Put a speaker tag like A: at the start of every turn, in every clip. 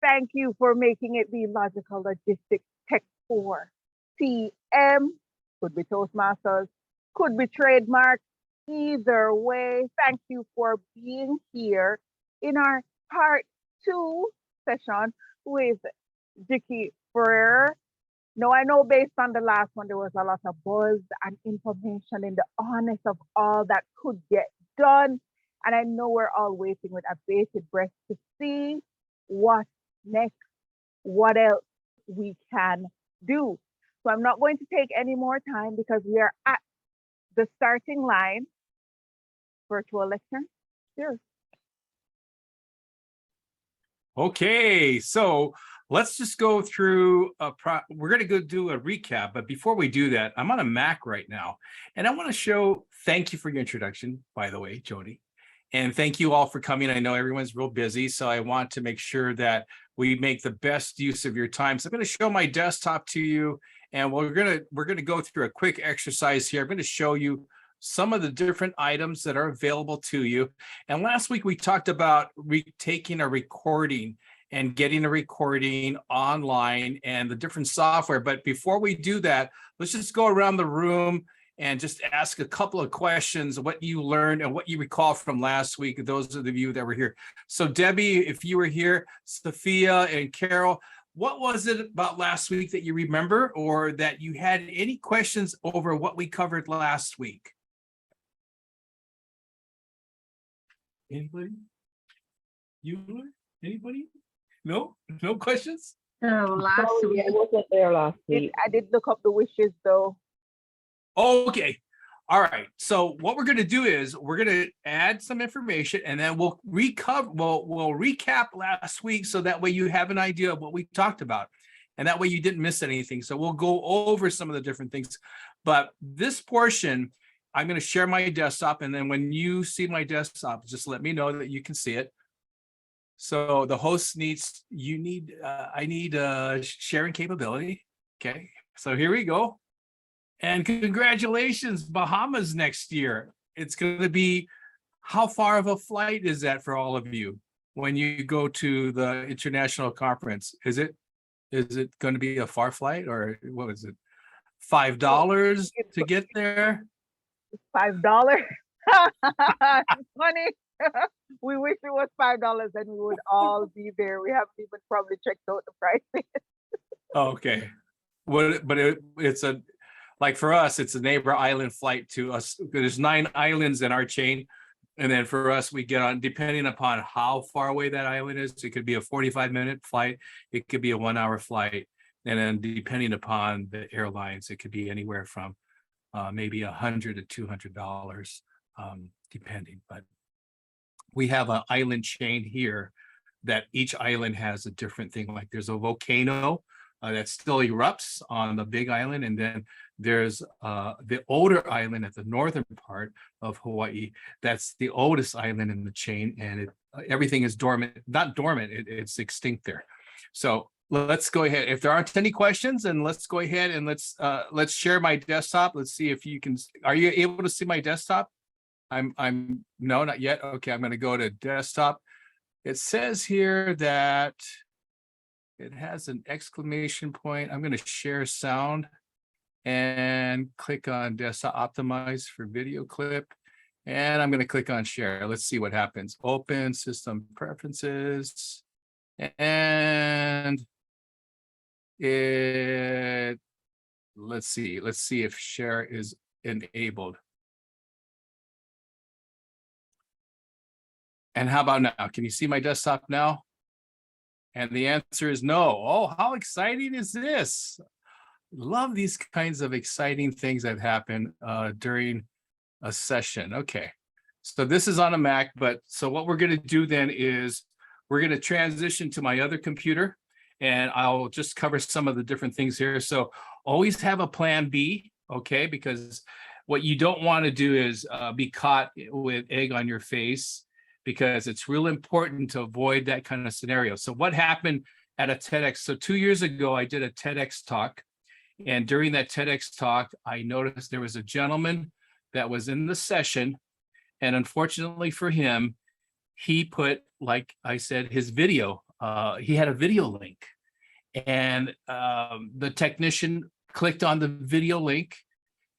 A: Thank you for making it the Logical Logistics Tech 4 TM. Could be Toastmasters, could be trademark. Either way, thank you for being here in our part 2 session with Dickie Ferrer. Now, I know based on the last one, there was a lot of buzz and information in the honest of all that could get done. And I know we're all waiting with a bated breath to see what next, what else we can do. So I'm not going to take any more time because we are at the starting line. Virtual lecture, here.
B: Okay, so let's just go through we're going to go do a recap, but before we do that, I'm on a Mac right now, and I want to thank you for your introduction, by the way, Jody, and thank you all for coming. I know everyone's real busy, so I want to make sure that we make the best use of your time. So I'm going to show my desktop to you, and we're going to go through a quick exercise here. I'm going to show you some of the different items that are available to you. And last week we talked about taking a recording and getting a recording online and the different software. But before we do that, let's just go around the room and just ask a couple of questions, what you learned and what you recall from last week, those of you that were here. So Debbie, if you were here, Sophia and Carol, what was it about last week that you remember, or that you had any questions over what we covered last week? Anybody? You? Anybody? No? No questions?
C: No, last week.
D: I wasn't there last week.
A: I did look up the wishes though.
B: Okay. All right. So what we're going to do is we're going to add some information, and then we'll recap last week, so that way you have an idea of what we talked about, and that way you didn't miss anything. So we'll go over some of the different things, but this portion, I'm going to share my desktop, and then when you see my desktop, just let me know that you can see it. So the host I need sharing capability. Okay, so here we go. And congratulations, Bahamas next year. It's going to be, how far of a flight is that for all of you when you go to the international conference? Is it going to be a far flight, or what was it? $5 to get there?
A: $5. Funny. We wish it was $5 and we would all be there. We haven't even probably checked out the prices.
B: Okay. It's like for us, it's a neighbor island flight to us. There's 9 islands in our chain. And then for us, we get on, depending upon how far away that island is, it could be a 45-minute flight. It could be a 1-hour flight. And then depending upon the airlines, it could be anywhere from maybe $100 to $200, depending. But we have an island chain here that each island has a different thing. Like there's a volcano that still erupts on the big island, and then there's the older island at the northern part of Hawaii. That's the oldest island in the chain, and everything is dormant. Not dormant; it's extinct there. So let's go ahead. If there aren't any questions, and let's go ahead and let's share my desktop. Let's see if you can. Are you able to see my desktop? I'm no, not yet. Okay, I'm going to go to desktop. It says here that it has an exclamation point. I'm going to share sound and click on desktop optimize for video clip. And I'm going to click on share. Let's see what happens. Open system preferences. And let's see if share is enabled. And how about now? Can you see my desktop now? And the answer is no. Oh, how exciting is this? Love these kinds of exciting things that happen during a session. Okay, so this is on a Mac, but so what we're going to do then is we're going to transition to my other computer, and I'll just cover some of the different things here. So always have a plan B, okay? Because what you don't want to do is be caught with egg on your face, because it's real important to avoid that kind of scenario. So what happened at a TEDx? So 2 years ago, I did a TEDx talk. And during that TEDx talk, I noticed there was a gentleman that was in the session. And unfortunately for him, he put, like I said, his video he had a video link, and the technician clicked on the video link,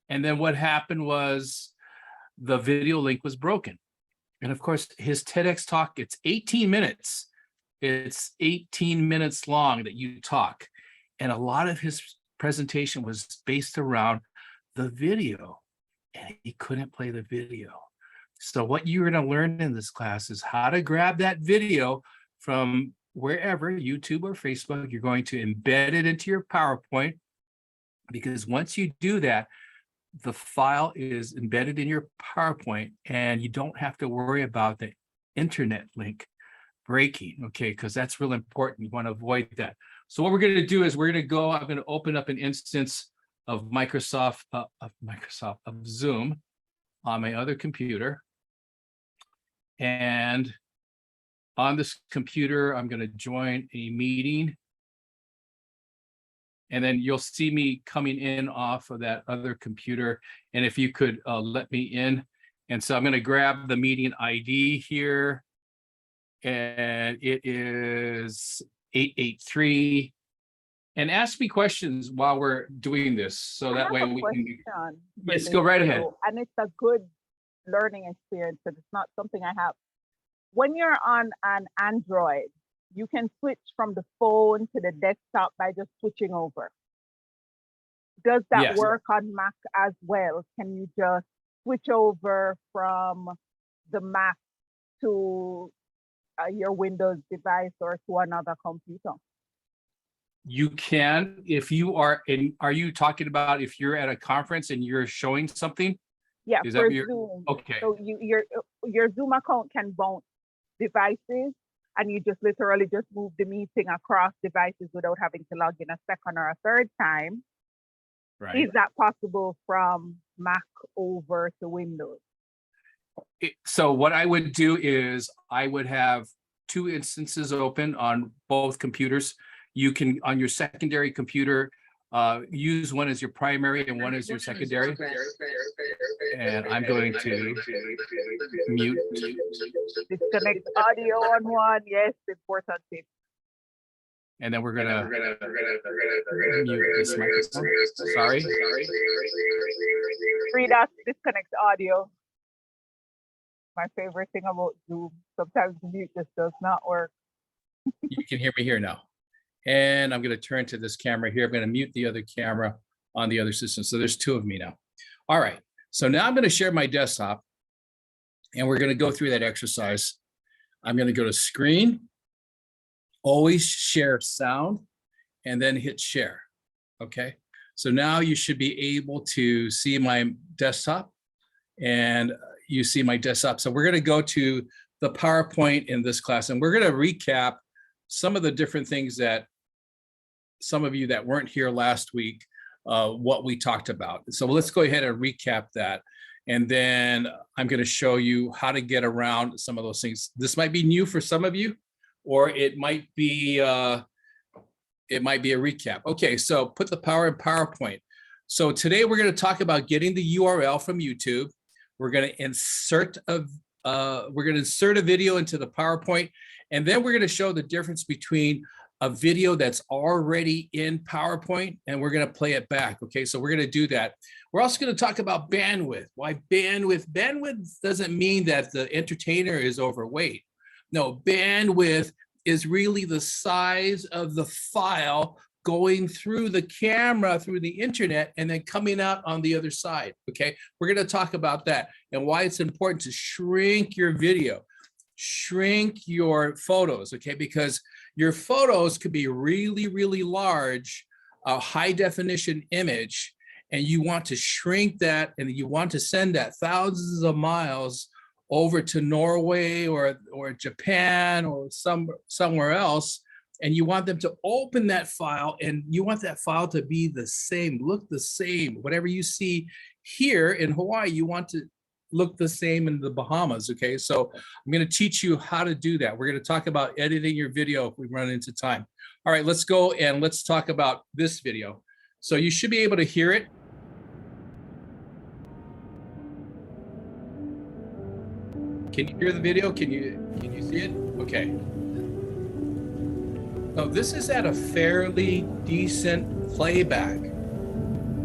B: and then what happened was the video link was broken. And of course, his TEDx talk, it's 18 minutes. It's 18 minutes long that you talk. And a lot of his presentation was based around the video, and he couldn't play the video. So what you're going to learn in this class is how to grab that video from wherever, YouTube or Facebook. You're going to embed it into your PowerPoint, because once you do that, the file is embedded in your PowerPoint, and you don't have to worry about the internet link breaking, okay? Because that's really important. You want to avoid that. So what we're going to do is I'm going to open up an instance of Microsoft of Zoom on my other computer. And on this computer, I'm going to join a meeting. And then you'll see me coming in off of that other computer. And if you could let me in. And so I'm going to grab the meeting ID here. And it is 883. And ask me questions while we're doing this. So that way we can. Yes, go right ahead.
A: And it's a good learning experience, because it's not something I have. When you're on an Android, you can switch from the phone to the desktop by just switching over. Does that work on Mac as well? Can you just switch over from the Mac to your Windows device or to another computer?
B: You can, if you are you talking about if you're at a conference and you're showing something?
A: Yeah,
B: Is
A: for
B: that
A: Zoom.
B: Okay.
A: So your Zoom account can bounce devices, and you just literally just move the meeting across devices without having to log in a second or a third time.
B: Right.
A: Is that possible from Mac over to Windows?
B: So what I would do is I would have two instances open on both computers. You can, on your secondary computer, use one as your primary and one as your secondary. And I'm going to mute.
A: Disconnect audio on one. Yes, important tip.
B: And then we're gonna mute this microphone. Sorry.
A: Three dots, disconnect audio. My favorite thing about Zoom. Sometimes the mute just does not work.
B: You can hear me here now. And I'm going to turn to this camera here. I'm going to mute the other camera on the other system. So there's two of me now. All right. So now I'm going to share my desktop, and we're going to go through that exercise. I'm going to go to screen, always share sound, and then hit share. Okay. So now you should be able to see my desktop, and you see my desktop. So we're going to go to the PowerPoint in this class, and we're going to recap some of the different things that some of you that weren't here last week, what we talked about. So let's go ahead and recap that. And then I'm going to show you how to get around some of those things. This might be new for some of you, or it might be a recap. Okay, so put the power in PowerPoint. So today we're going to talk about getting the URL from YouTube. We're going to insert a video into the PowerPoint, and then we're going to show the difference between a video that's already in PowerPoint, and we're going to play it back. Okay, so we're going to do that. We're also going to talk about bandwidth. Why bandwidth? Bandwidth doesn't mean that the entertainer is overweight. No, bandwidth is really the size of the file going through the camera, through the internet, and then coming out on the other side. Okay, we're going to talk about that and why it's important to shrink your video, shrink your photos, okay? Because your photos could be really, really large, a high definition image, and you want to shrink that, and you want to send that thousands of miles over to Norway or Japan or somewhere else, and you want them to open that file, and you want that file to be the same, look the same. Whatever you see here in Hawaii, you want to look the same in the Bahamas, okay? So I'm going to teach you how to do that. We're going to talk about editing your video if we run into time. All right, let's go and let's talk about this video. So you should be able to hear it. Can you hear the video? Can you see it? Okay. So this is at a fairly decent playback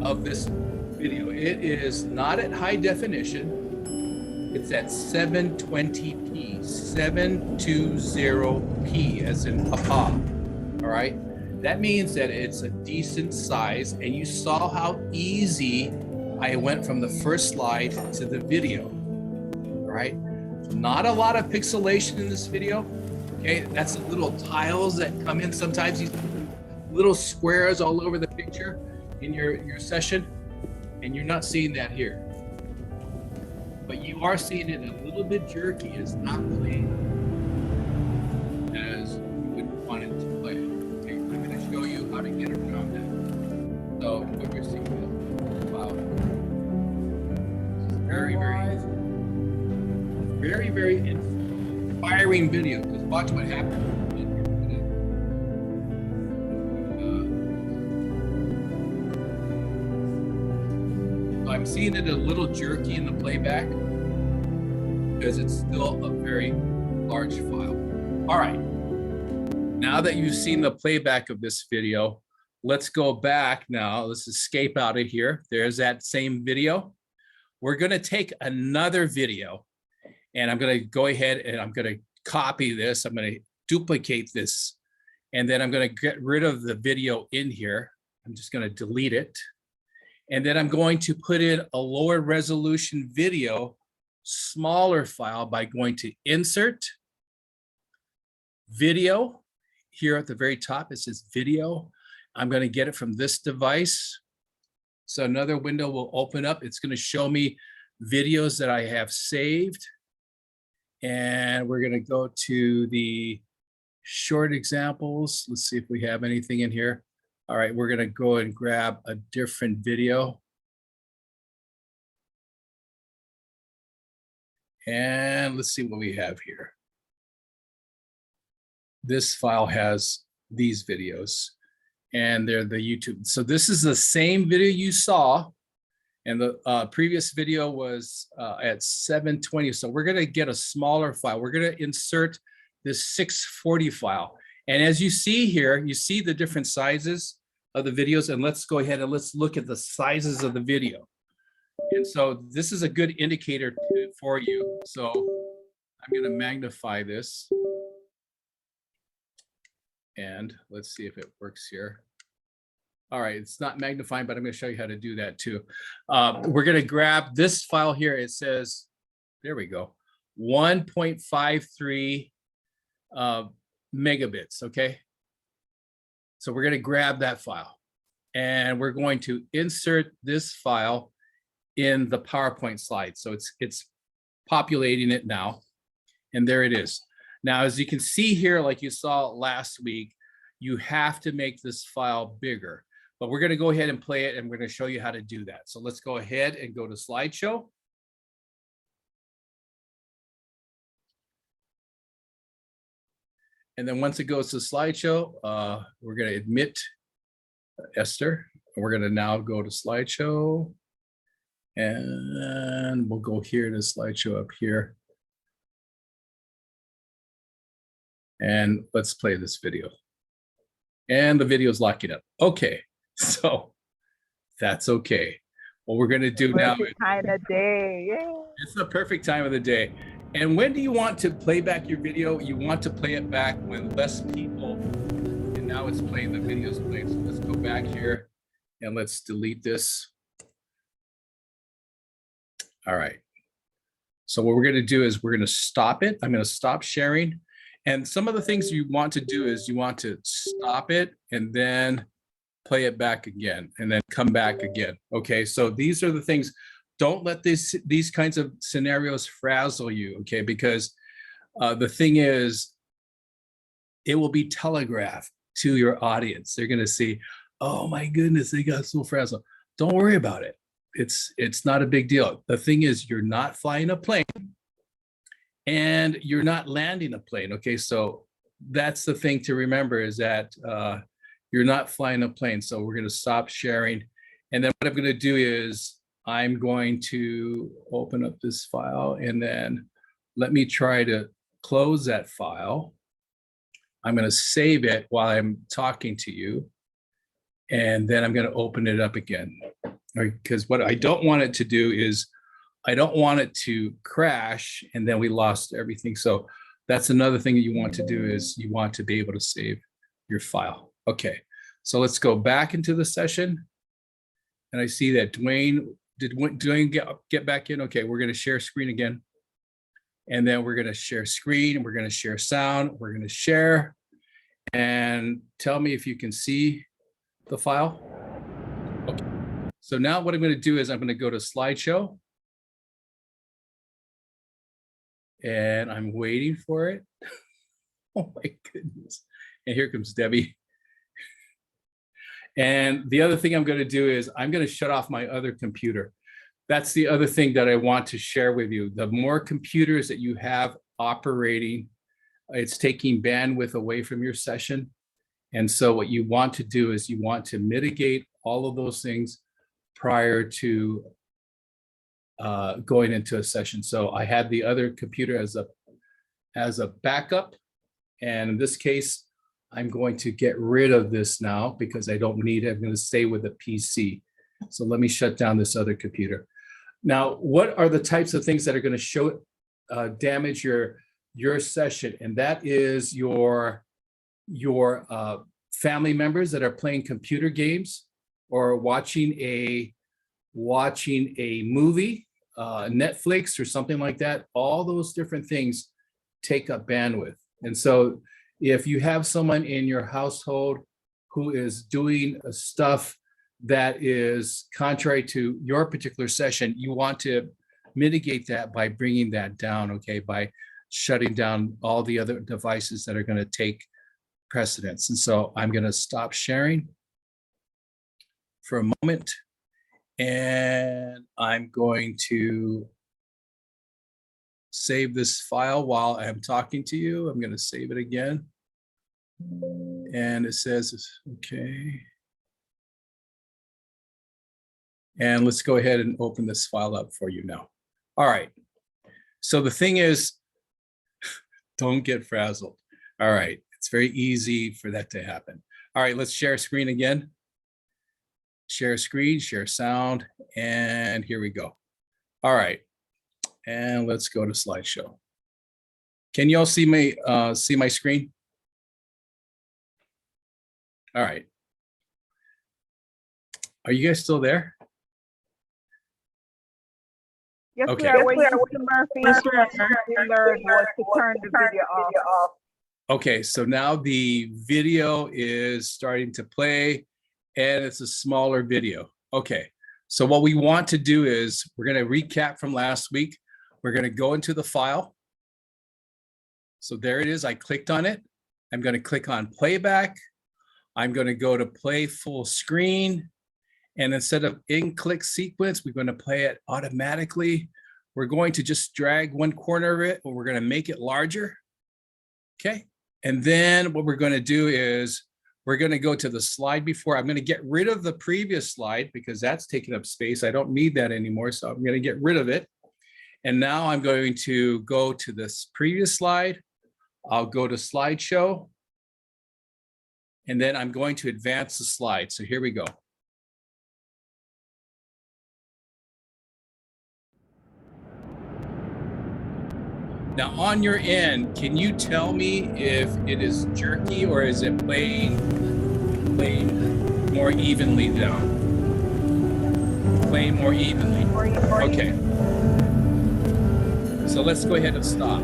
B: of this video. It is not at high definition. It's at 720p, 720p as in papa, all right? That means that it's a decent size, and you saw how easy I went from the first slide to the video, all right? Not a lot of pixelation in this video, okay? That's the little tiles that come in sometimes, these little squares all over the picture in your session, and you're not seeing that here. But you are seeing it a little bit jerky. It's not playing as you would want it to play. Okay, I'm going to show you how to get around that. So what you're seeing is, wow, this is very inspiring video. Because watch what happens. I'm seeing it a little jerky in the playback because it's still a very large file. All right, now that you've seen the playback of this video, let's go back now. Let's escape out of here. There's that same video. We're going to take another video, and I'm going to go ahead and I'm going to copy this. I'm going to duplicate this, and then I'm going to get rid of the video in here. I'm just going to delete it. And then I'm going to put in a lower resolution video, smaller file by going to Insert, Video. Here at the very top, it says Video. I'm going to get it from this device. So another window will open up. It's going to show me videos that I have saved. And we're going to go to the short examples. Let's see if we have anything in here. All right, we're going to go and grab a different video. And let's see what we have here. This file has these videos, and they're the YouTube. So this is the same video you saw, and the previous video was at 720. So we're going to get a smaller file. We're going to insert this 640 file. And as you see here, you see the different sizes of the videos, and let's go ahead and let's look at the sizes of the video. And so this is a good indicator for you. So I'm going to magnify this, and let's see if it works here. All right, it's not magnifying, but I'm going to show you how to do that too. We're going to grab this file here. It says, there we go, 1.53 megabits, okay? So we're going to grab that file, and we're going to insert this file in the PowerPoint slide. So it's populating it now, and there it is. Now, as you can see here, like you saw last week, you have to make this file bigger, but we're going to go ahead and play it, and we're going to show you how to do that. So let's go ahead and go to slideshow. And then once it goes to slideshow, we're going to admit Esther. We're going to now go to slideshow. And we'll go here to slideshow up here. And let's play this video. And the video is locking up. Okay, so that's okay. What we're going to do now.
A: Perfect time of day. Yeah.
B: It's the perfect time of the day. And when do you want to play back your video? You want to play it back when less people, and now it's playing, the video's playing. So let's go back here and let's delete this. All right. So what we're going to do is we're going to stop it. I'm going to stop sharing. And some of the things you want to do is you want to stop it and then play it back again and then come back again. Okay, so these are the things. Don't let these kinds of scenarios frazzle you, okay? Because the thing is, it will be telegraphed to your audience. They're going to see, oh my goodness, they got so frazzled. Don't worry about it. It's not a big deal. The thing is, you're not flying a plane and you're not landing a plane, okay? So that's the thing to remember, is that you're not flying a plane. So we're going to stop sharing. And then what I'm going to do is I'm going to open up this file, and then let me try to close that file. I'm going to save it while I'm talking to you. And then I'm going to open it up again. Because what I don't want it to do is I don't want it to crash and then we lost everything. So that's another thing that you want to do is you want to be able to save your file. Okay, so let's go back into the session. And I see that Dwayne, did Dwayne get back in? Okay, we're going to share screen again. And then we're going to share screen. We're going to share sound. We're going to share. And tell me if you can see the file. Okay. So now what I'm going to do is I'm going to go to slideshow. And I'm waiting for it. Oh my goodness. And here comes Debbie. And the other thing I'm going to do is I'm going to shut off my other computer. That's the other thing that I want to share with you. The more computers that you have operating, it's taking bandwidth away from your session. And so what you want to do is you want to mitigate all of those things prior to going into a session. So I had the other computer as a backup. And in this case, I'm going to get rid of this now because I don't need it. I'm going to stay with the PC. So let me shut down this other computer. Now, what are the types of things that are going to show damage your session? And that is your family members that are playing computer games or watching a movie, Netflix or something like that. All those different things take up bandwidth. And so if you have someone in your household who is doing stuff that is contrary to your particular session, you want to mitigate that by bringing that down, okay, by shutting down all the other devices that are going to take precedence. And so I'm going to stop sharing for a moment, and I'm going to save this file while I'm talking to you. I'm going to save it again. And it says, okay. And let's go ahead and open this file up for you now. All right. So the thing is, don't get frazzled. All right. It's very easy for that to happen. All right, let's share screen again. Share screen, share sound, and here we go. All right. And let's go to slideshow. Can you all see my screen? All right. Are you guys still there?
A: Yes,
B: Okay.
A: we are. When Mr. Murphy learned was to turn the video off.
B: Okay, so now the video is starting to play and it's a smaller video. Okay, so what we want to do is we're going to recap from last week. We're going to go into the file. So there it is. I clicked on it. I'm going to click on playback. I'm going to go to play full screen. And instead of in click sequence, we're going to play it automatically. We're going to just drag one corner of it, or we're going to make it larger. Okay. And then what we're going to do is we're going to go to the slide before. I'm going to get rid of the previous slide because that's taking up space. I don't need that anymore. So I'm going to get rid of it. And now I'm going to go to this previous slide. I'll go to slideshow. And then I'm going to advance the slide. So here we go. Now on your end, can you tell me if it is jerky or is it playing more evenly down? Playing more evenly. Okay. So let's go ahead and stop.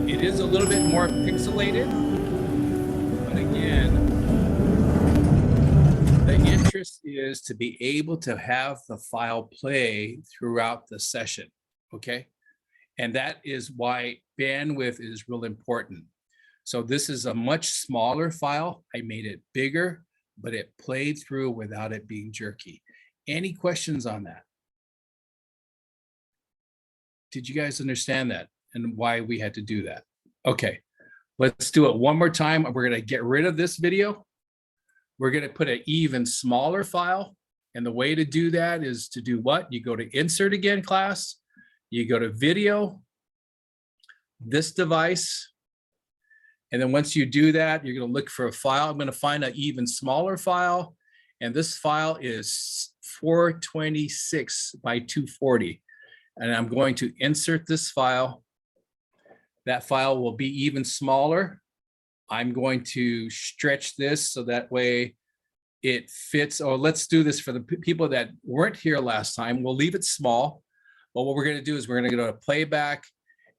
B: It is a little bit more pixelated, but again, the interest is to be able to have the file play throughout the session, okay? And that is why bandwidth is real important. So this is a much smaller file. I made it bigger, but it played through without it being jerky. Any questions on that? Did you guys understand that and why we had to do that? Okay, let's do it one more time. We're gonna get rid of this video. We're gonna put an even smaller file. And the way to do that is to do what? You go to insert again, class. You go to video, this device, And then once you do that, you're going to look for a file. I'm going to find an even smaller file. And this file is 426 by 240. And I'm going to insert this file. That file will be even smaller. I'm going to stretch this so that way it fits. Or let's do this for the people that weren't here last time. We'll leave it small. But what we're going to do is we're going to go to playback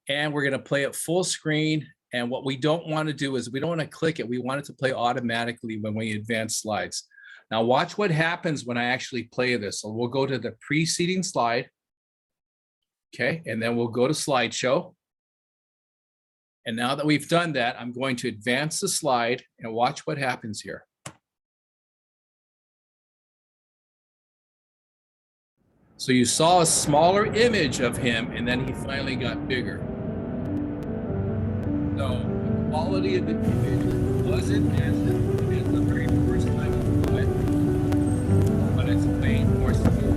B: and we're going to play it full screen. And what we don't want to do is we don't want to click it. We want it to play automatically when we advance slides. Now watch what happens when I actually play this. So we'll go to the preceding slide. Okay, and then we'll go to slideshow. And now that we've done that, I'm going to advance the slide and watch what happens here. So you saw a smaller image of him and then he finally got bigger. So the quality of the image wasn't as the very first time you saw it, but it's way more secure.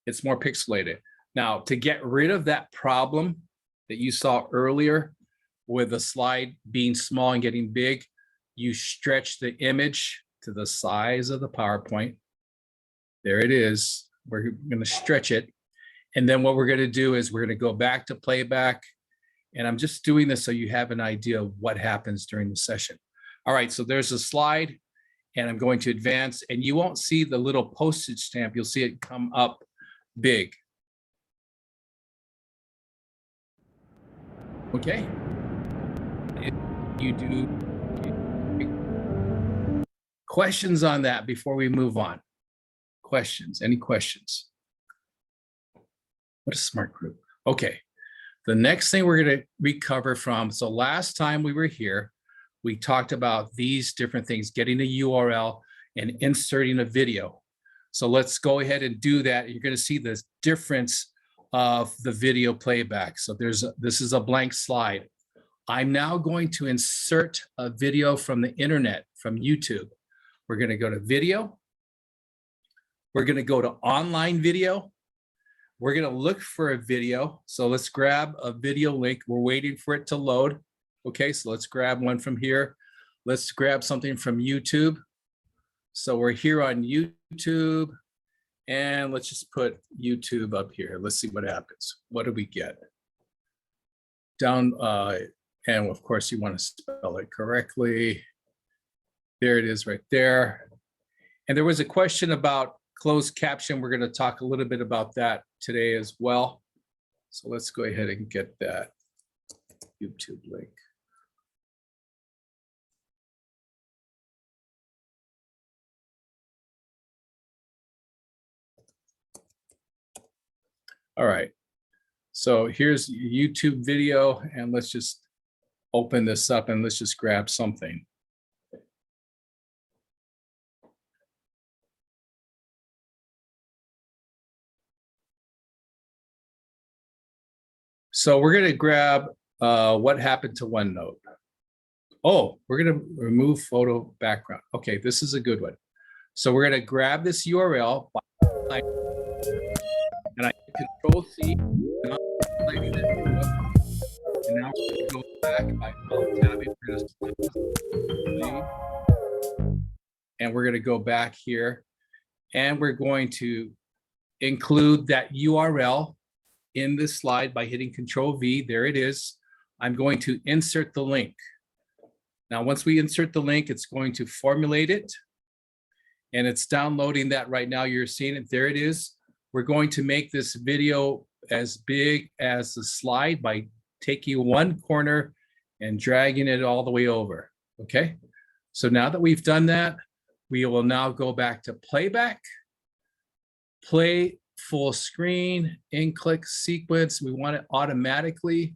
B: It's more pixelated. Now, to get rid of that problem that you saw earlier with the slide being small and getting big, you stretch the image to the size of the PowerPoint. There it is. We're going to stretch it. And then what we're going to do is we're going to go back to playback. And I'm just doing this so you have an idea of what happens during the session. All right, so there's a slide and I'm going to advance and you won't see the little postage stamp. You'll see it come up big. Okay. If you do questions on that before we move on. Questions, any questions? What a smart group. Okay. The next thing we're going to recover from, so last time we were here, we talked about these different things, getting a URL and inserting a video. So let's go ahead and do that. You're going to see the difference of the video playback. So this is a blank slide. I'm now going to insert a video from the internet, from YouTube. We're going to go to video. We're going to go to online video. We're going to look for a video. So let's grab a video link. We're waiting for it to load. Okay, so let's grab one from here. Let's grab something from YouTube. So we're here on YouTube and let's just put YouTube up here. Let's see what happens. What do we get? Down, and of course you want to spell it correctly. There it is right there. And there was a question about closed caption. We're going to talk a little bit about that today as well. So let's go ahead and get that YouTube link. All right, so here's YouTube video, and let's just open this up and let's just grab something. So we're going to grab what happened to OneNote. Oh, we're going to remove photo background. Okay, this is a good one. So we're going to grab this URL and I Control C. And now we're going to go back by tabbing. And we're going to go back here and we're going to include that URL in this slide by hitting Control V. There it is. I'm going to insert the link. Now, once we insert the link, it's going to formulate it and it's downloading that right now. You're seeing it. There it is. We're going to make this video as big as the slide by taking one corner and dragging it all the way over. Okay. So now that we've done that, we will now go back to playback, play full screen, in click sequence. We want it automatically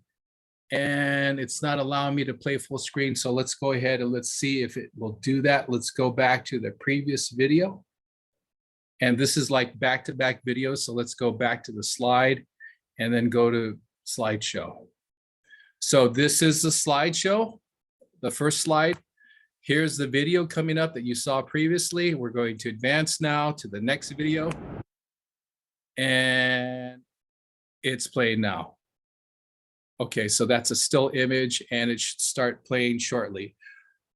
B: and it's not allowing me to play full screen. So let's go ahead and let's see if it will do that. Let's go back to the previous video. And this is like back-to-back videos. So let's go back to the slide and then go to slideshow. So this is the slideshow, the first slide. Here's the video coming up that you saw previously. We're going to advance now to the next video. And it's playing now. Okay, so that's a still image and it should start playing shortly.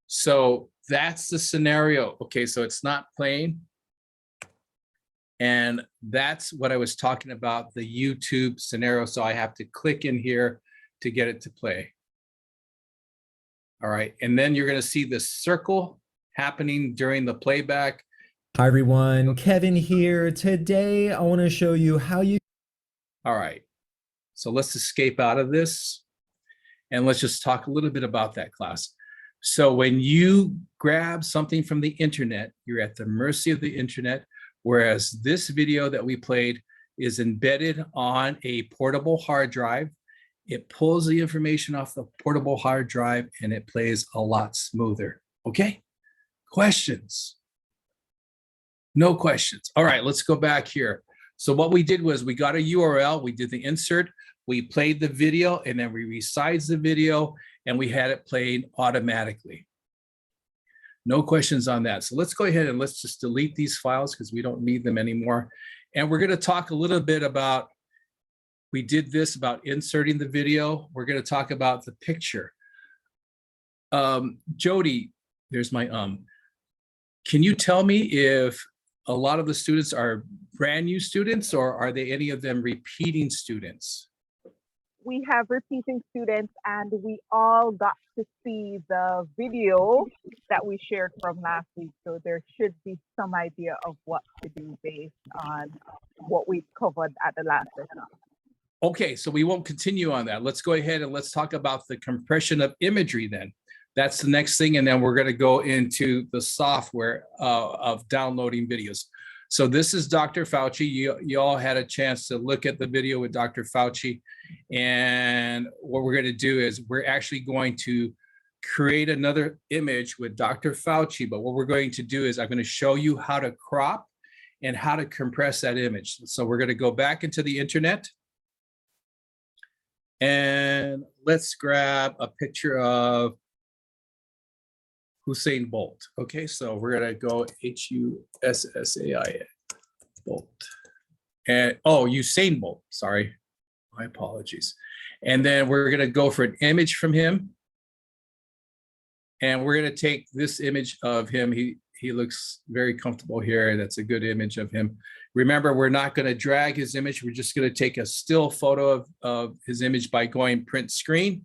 B: So that's the scenario. Okay, so it's not playing. And that's what I was talking about, the YouTube scenario. So I have to click in here to get it to play. All right, and then you're gonna see this circle happening during the playback.
C: Hi everyone, Kevin here. Today I want to show you how you
B: All right, so let's escape out of this and let's just talk a little bit about that class. So when you grab something from the internet, you're at the mercy of the internet, whereas this video that we played is embedded on a portable hard drive. It pulls the information off the portable hard drive and it plays a lot smoother. Okay? Questions? No questions. All right, let's go back here. So what we did was we got a URL, we did the insert, we played the video, and then we resized the video and we had it played automatically. No questions on that. So let's go ahead and let's just delete these files because we don't need them anymore. And we're going to talk a little bit about, we did this about inserting the video. We're going to talk about the picture. Jody, there's my can you tell me if a lot of the students are brand new students or are they any of them repeating students?
A: We have repeating students and we all got to see the video that we shared from last week. So there should be some idea of what to do based on what we covered at the last session.
B: Okay, so we won't continue on that. Let's go ahead and let's talk about the compression of imagery then. That's the next thing. And then we're going to go into the software of downloading videos. So this is Dr. Fauci. You all had a chance to look at the video with Dr. Fauci. And what we're going to do is we're actually going to create another image with Dr. Fauci. But what we're going to do is I'm going to show you how to crop and how to compress that image. So we're going to go back into the internet. And let's grab a picture of Usain Bolt. Okay, so we're gonna go H-U-S-S-A-I-N, Bolt. And Usain Bolt, sorry, my apologies. And then we're gonna go for an image from him. And we're gonna take this image of him. He looks very comfortable here. That's a good image of him. Remember, we're not gonna drag his image. We're just gonna take a still photo of his image by going print screen.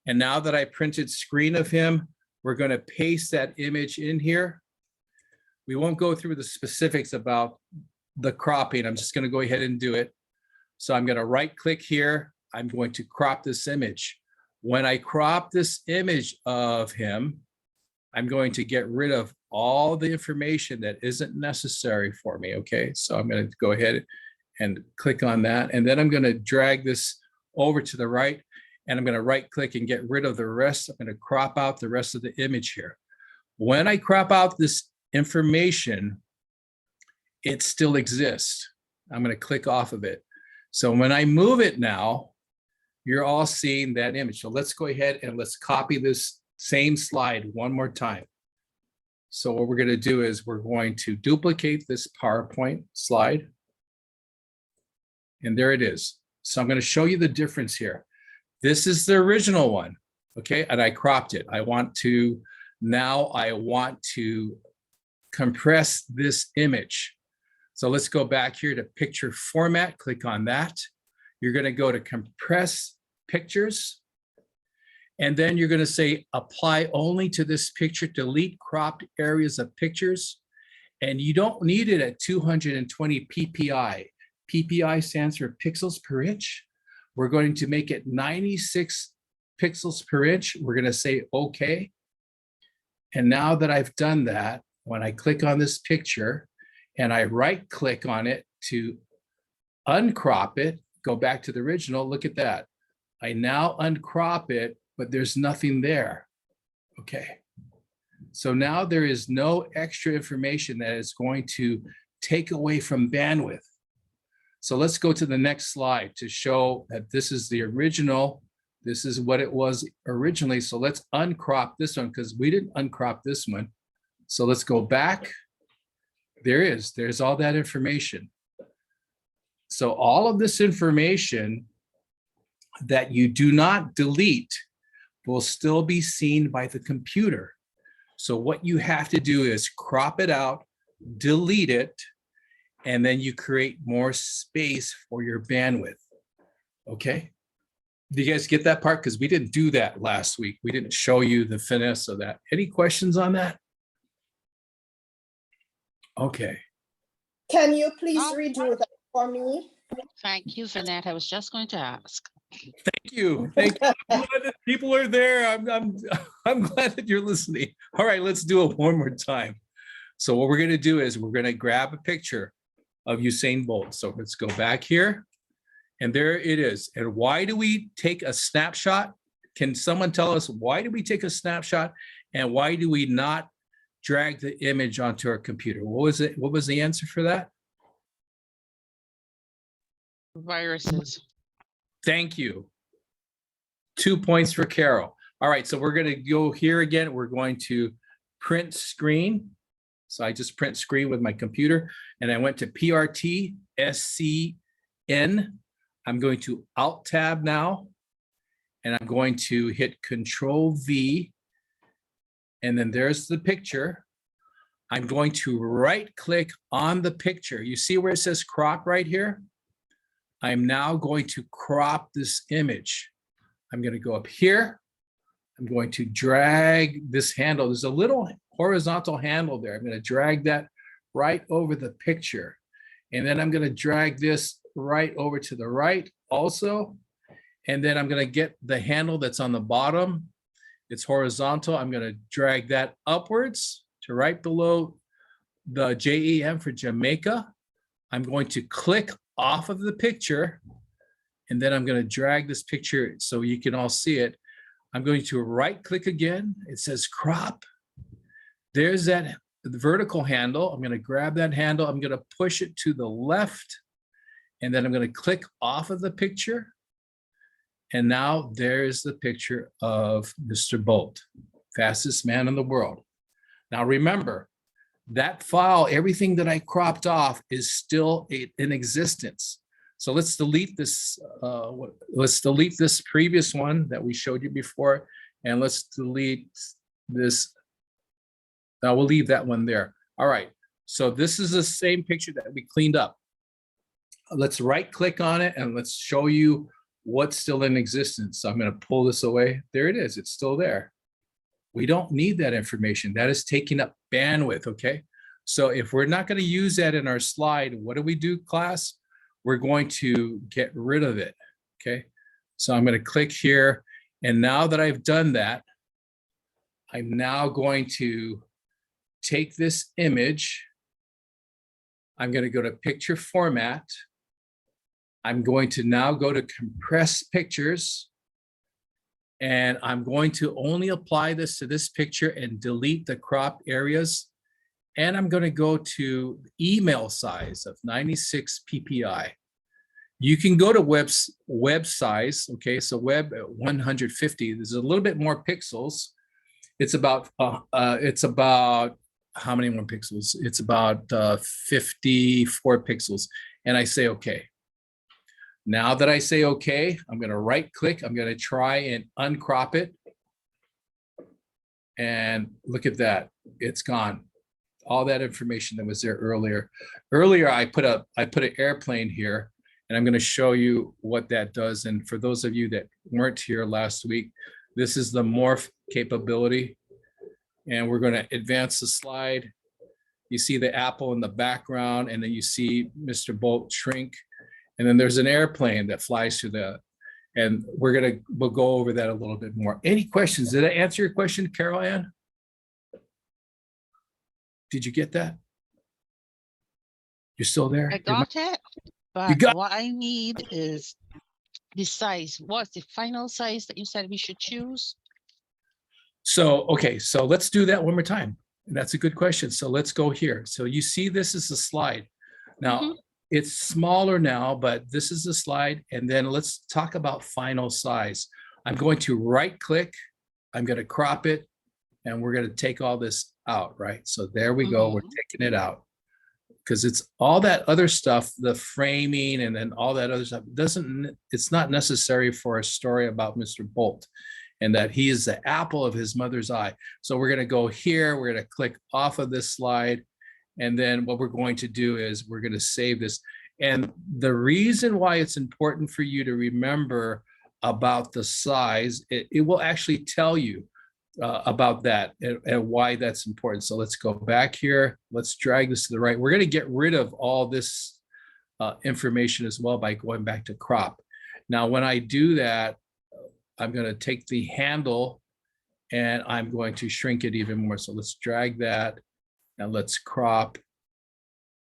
B: And now that I printed screen of him, we're going to paste that image in here. We won't go through the specifics about the cropping. I'm just going to go ahead and do it. So I'm going to right click here. I'm going to crop this image. When I crop this image of him, I'm going to get rid of all the information that isn't necessary for me. Okay, so I'm going to go ahead and click on that. And then I'm going to drag this over to the right. And I'm going to right click and get rid of the rest. I'm going to crop out the rest of the image here. When I crop out this information, it still exists. I'm going to click off of it. So when I move it now, you're all seeing that image. So let's go ahead and let's copy this same slide one more time. So what we're going to do is we're going to duplicate this PowerPoint slide. And there it is. So I'm going to show you the difference here. This is the original one, okay? And I cropped it. I want to compress this image. So let's go back here to picture format, click on that. You're gonna go to compress pictures. And then you're gonna say apply only to this picture, delete cropped areas of pictures. And you don't need it at 220 PPI. PPI stands for pixels per inch. We're going to make it 96 pixels per inch. We're going to say okay. And now that I've done that, when I click on this picture and I right click on it to uncrop it, go back to the original, look at that. I now uncrop it, but there's nothing there. Okay. So now there is no extra information that is going to take away from bandwidth. So let's go to the next slide to show that this is the original. This is what it was originally. So let's uncrop this one because we didn't uncrop this one. So let's go back. There's all that information. So all of this information that you do not delete will still be seen by the computer. So what you have to do is crop it out, delete it, and then you create more space for your bandwidth. Okay? Do you guys get that part? Because we didn't do that last week. We didn't show you the finesse of that. Any questions on that? Okay.
D: Can you please
E: Oh.
D: redo that for me?
E: Thank you for that. I was just going to ask.
B: Thank you. Thank you. I'm glad that people are there. I'm glad that you're listening. All right, let's do it one more time. So what we're going to do is we're going to grab a picture of Usain Bolt. So let's go back here. And there it is. And why do we take a snapshot? Can someone tell us why do we take a snapshot and why do we not drag the image onto our computer? What was it? What was the answer for that?
E: Viruses.
B: Thank you. 2 points for Carol. All right, so we're going to go here again. We're going to print screen. So I just print screen with my computer and I went to PRT SCN. I'm going to Alt Tab now and I'm going to hit Control V. And then there's the picture. I'm going to right click on the picture. You see where it says crop right here? I'm now going to crop this image. I'm going to go up here. I'm going to drag this handle. There's a little horizontal handle there. I'm going to drag that right over the picture. And then I'm going to drag this right over to the right also. And then I'm going to get the handle that's on the bottom. It's horizontal. I'm going to drag that upwards to right below the JEM for Jamaica. I'm going to click off of the picture, and then I'm going to drag this picture so you can all see it. I'm going to right click again. It says crop. There's that vertical handle. I'm going to grab that handle. I'm going to push it to the left, and then I'm going to click off of the picture. And now there's the picture of Mr. Bolt, fastest man in the world. Now remember, that file, everything that I cropped off is still in existence. So let's delete this. Let's delete this previous one that we showed you before, and let's delete this. Now we'll leave that one there. All right. So this is the same picture that we cleaned up. Let's right click on it and let's show you what's still in existence. So I'm going to pull this away. There it is. It's still there. We don't need that information. That is taking up bandwidth, okay? So if we're not going to use that in our slide, what do we do, class? We're going to get rid of it, okay? So I'm going to click here. And now that I've done that, I'm now going to take this image. I'm going to go to picture format. I'm going to now go to compress pictures. And I'm going to only apply this to this picture and delete the crop areas. And I'm going to go to email size of 96 ppi. You can go to web size, okay? So web at 150. There's a little bit more pixels. It's about how many more pixels? It's about 54 pixels. And I say okay. Now that I say okay, I'm going to right click. I'm going to try and uncrop it. And look at that. It's gone. All that information that was there earlier. Earlier, I put an airplane here, and I'm going to show you what that does. And for those of you that weren't here last week, this is the morph capability. And we're going to advance the slide. You see the apple in the background, and then you see Mr. Bolt shrink. And then there's an airplane that flies through and we'll go over that a little bit more. Any questions? Did I answer your question, Carol Ann? Did you get that? You're still there?
E: I got it, but
B: got-
E: what I need is the size. What's the final size that you said we should choose?
B: So, okay, so let's do that one more time. That's a good question. So let's go here. So you see this is a slide. Now, it's smaller now, but this is the slide. And then let's talk about final size. I'm going to right click. I'm going to crop it. And we're going to take all this out, right? So there we go. We're taking it out. because it's all that other stuff, the framing and then all that other stuff it's not necessary for a story about Mr. Bolt and that he is the apple of his mother's eye. So we're going to go here, we're going to click off of this slide. And then what we're going to do is we're going to save this. And the reason why it's important for you to remember about the size, it will actually tell you about that and why that's important. So let's go back here. Let's drag this to the right. We're going to get rid of all this information as well by going back to crop. Now, when I do that, I'm going to take the handle and I'm going to shrink it even more. So let's drag that and let's crop.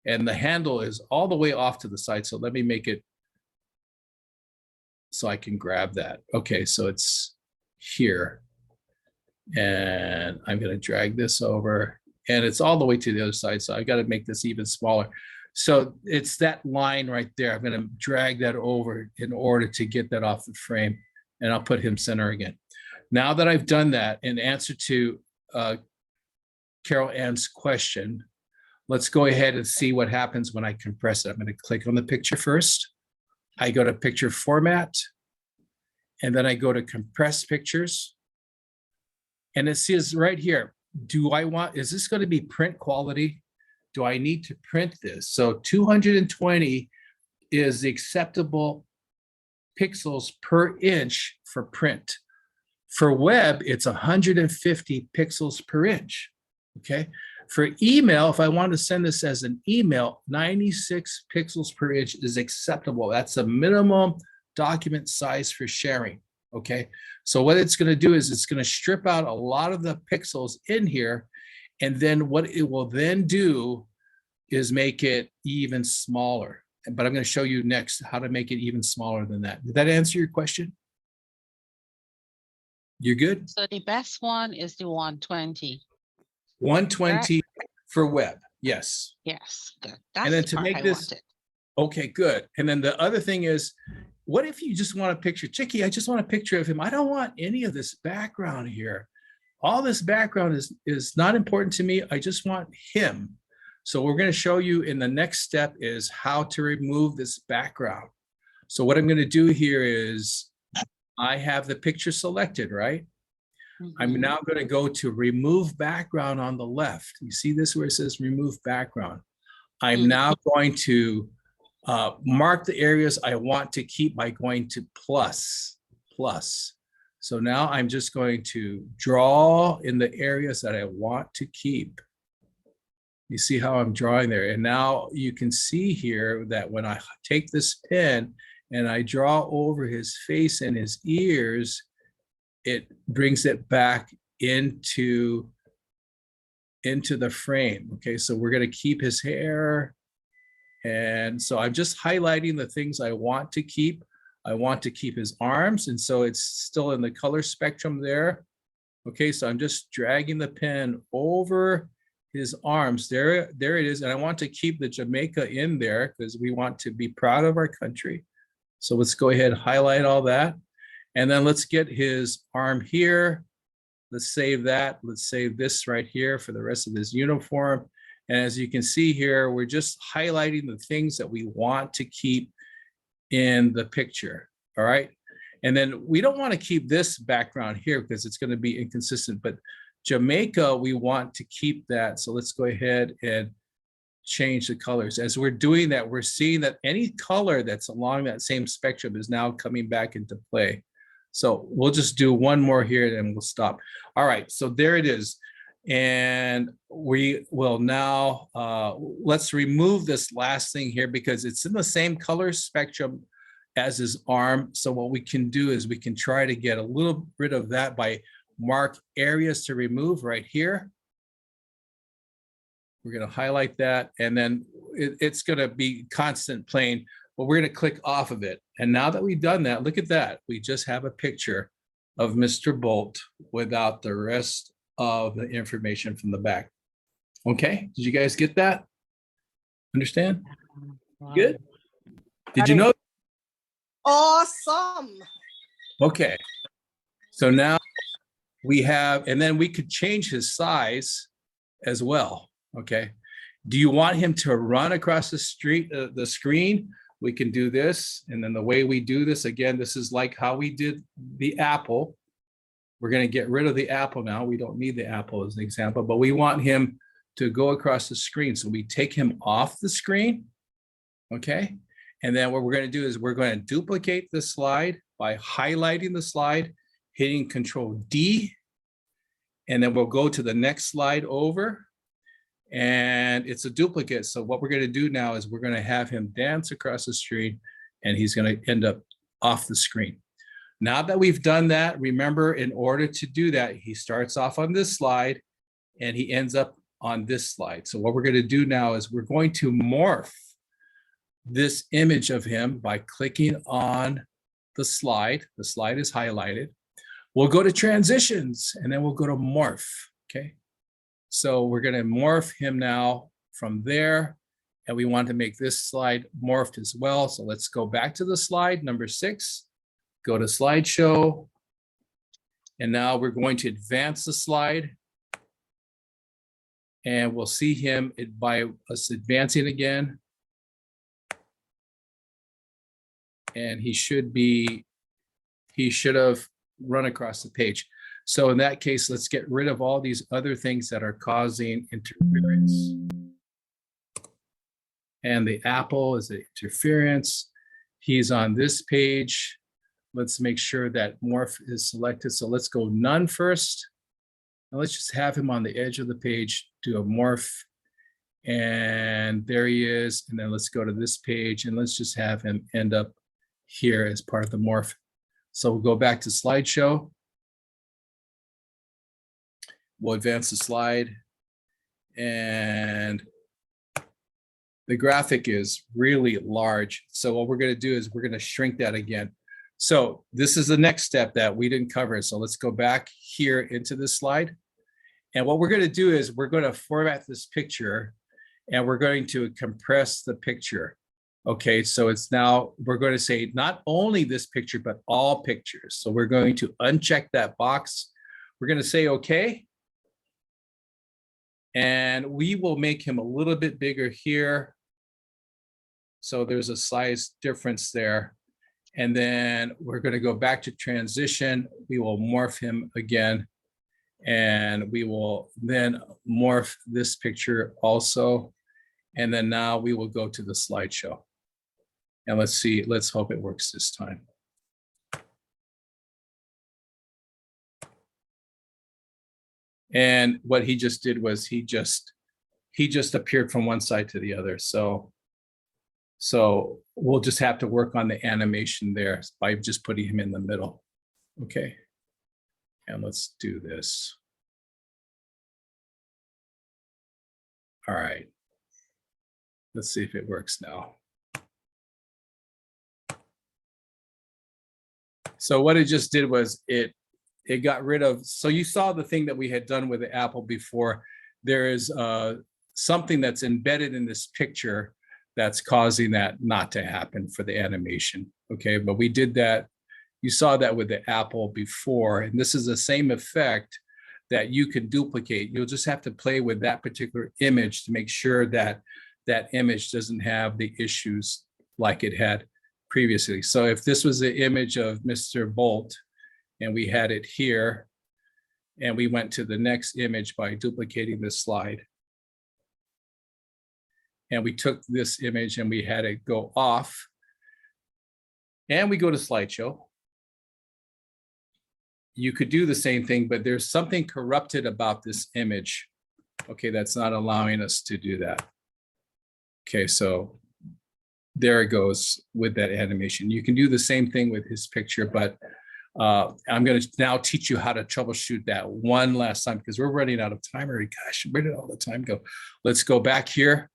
B: And the handle is all the way off to the side. So let me make it so I can grab that. Okay, so it's here. And I'm going to drag this over and it's all the way to the other side. So I got to make this even smaller. So it's that line right there. I'm going to drag that over in order to get that off the frame, and I'll put him center again. Now that I've done that, in answer to Carol Ann's question, let's go ahead and see what happens when I compress it. I'm going to click on the picture first. I go to picture format, and then I go to compress pictures. And it says right here, is this going to be print quality? Do I need to print this? So 220 is the acceptable pixels per inch for print. For web, it's 150 pixels per inch, okay? For email, if I want to send this as an email, 96 pixels per inch is acceptable. That's a minimum document size for sharing. Okay, so what it's going to do is it's going to strip out a lot of the pixels in here, and then what it will then do is make it even smaller. But I'm going to show you next how to make it even smaller than that. Did that answer your question? You're good?
E: So the best one is the 120.
B: 120 for web, yes.
E: Yes, good. That's
B: And then
E: the
B: to
E: part
B: make
E: I
B: this,
E: wanted.
B: okay, good. And then the other thing is, what if you just want a picture? Chicky, I just want a picture of him. I don't want any of this background here. All this background is not important to me. I just want him. So we're going to show you in the next step is how to remove this background. So what I'm going to do here is I have the picture selected, right? I'm now going to go to remove background on the left. You see this where it says remove background. I'm now going to mark the areas I want to keep by going to plus. So now I'm just going to draw in the areas that I want to keep. You see how I'm drawing there? And now you can see here that when I take this pen and I draw over his face and his ears, it brings it back into the frame. Okay, so we're going to keep his hair. And so I'm just highlighting the things I want to keep. I want to keep his arms, and so it's still in the color spectrum there. Okay, so I'm just dragging the pen over his arms. There it is. And I want to keep the Jamaica in there because we want to be proud of our country. So let's go ahead and highlight all that. And then let's get his arm here. Let's save that. Let's save this right here for the rest of his uniform. And as you can see here, we're just highlighting the things that we want to keep in the picture, all right? And then we don't want to keep this background here because it's going to be inconsistent, but Jamaica, we want to keep that. So let's go ahead and change the colors. As we're doing that, we're seeing that any color that's along that same spectrum is now coming back into play. So we'll just do one more here and we'll stop. All right, so there it is. And we will now, let's remove this last thing here because it's in the same color spectrum as his arm. So what we can do is we can try to get a little rid of that by mark areas to remove right here. We're going to highlight that, and then it's going to be constant plane, but we're going to click off of it. And now that we've done that, look at that. We just have a picture of Mr. Bolt without the rest of the information from the back. Okay, did you guys get that? Understand? Good? Did you know?
D: Awesome.
B: Okay, so now we have, and then we could change his size as well. Okay, Do you want him to run across the screen? We can do this. And then the way we do this, again, this is like how we did the apple. We're going to get rid of the apple now. We don't need the apple as an example, but we want him to go across the screen. So we take him off the screen, okay? And then what we're going to do is we're going to duplicate the slide by highlighting the slide, hitting Control D, and then we'll go to the next slide over, and it's a duplicate. So what we're going to do now is we're going to have him dance across the screen, and he's going to end up off the screen. Now that we've done that, remember, in order to do that, he starts off on this slide and he ends up on this slide. So what we're going to do now is we're going to morph this image of him by clicking on the slide. The slide is highlighted. We'll go to transitions and then we'll go to morph, okay? So we're going to morph him now from there, and we want to make this slide morphed as well. So let's go back to the slide, number 6. Go to slideshow, and now we're going to advance the slide, and we'll see him by us advancing again, and he should have run across the page. So in that case, let's get rid of all these other things that are causing interference, and the apple is the interference. He's on this page. Let's make sure that morph is selected. So let's go none first. And let's just have him on the edge of the page, do a morph. And there he is. And then let's go to this page and let's just have him end up here as part of the morph. So we'll go back to slideshow. We'll advance the slide. And the graphic is really large. So what we're going to do is we're going to shrink that again. So this is the next step that we didn't cover. So let's go back here into this slide. And what we're going to do is we're going to format this picture and we're going to compress the picture. Okay, so it's now, we're going to say not only this picture, but all pictures. So we're going to uncheck that box. We're going to say, okay. And we will make him a little bit bigger here. So there's a size difference there. And then we're going to go back to transition. We will morph him again. And we will then morph this picture also. And then now we will go to the slideshow. And let's see, let's hope it works this time. And what he just did was he just appeared from one side to the other. So we'll just have to work on the animation there by just putting him in the middle. Okay. And let's do this. All right. Let's see if it works now. So what it just did was it got rid of, so you saw the thing that we had done with the apple before. There is something that's embedded in this picture that's causing that not to happen for the animation. Okay, but we did that. You saw that with the apple before, and this is the same effect that you can duplicate. You'll just have to play with that particular image to make sure that that image doesn't have the issues like it had previously. So if this was the image of Mr. Bolt and we had it here, and we went to the next image by duplicating this slide, and we took this image and we had it go off, and we go to slideshow, you could do the same thing, but there's something corrupted about this image. Okay, that's not allowing us to do that. Okay, so there it goes with that animation. You can do the same thing with his picture, but I'm going to now teach you how to troubleshoot that one last time because we're running out of time already. Gosh, where did all the time go? Let's go back here.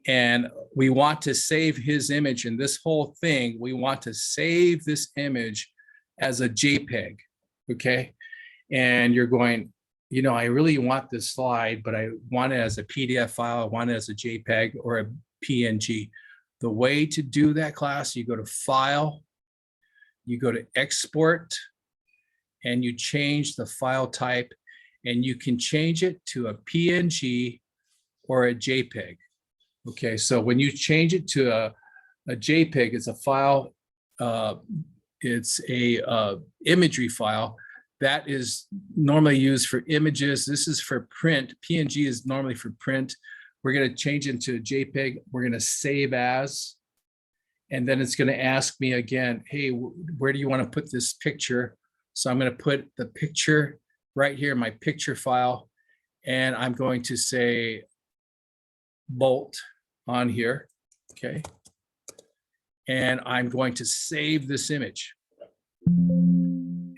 B: And we want to save his image in this whole thing. We want to save this image as a JPEG, okay? And you're going, you know, I really want this slide, but I want it as a PDF file. I want it as a JPEG or a PNG. The way to do that, class, you go to File, you go to Export, and you change the file type, and you can change it to a PNG or a JPEG. Okay, so when you change it to a JPEG, it's a file, it's a imagery file that is normally used for images. This is for print. PNG is normally for print. We're going to change it into a JPEG. We're going to save as, and then it's going to ask me again, hey, where do you want to put this picture? So I'm going to put the picture right here, my picture file, and I'm going to say bolt on here, okay? And I'm going to save this image.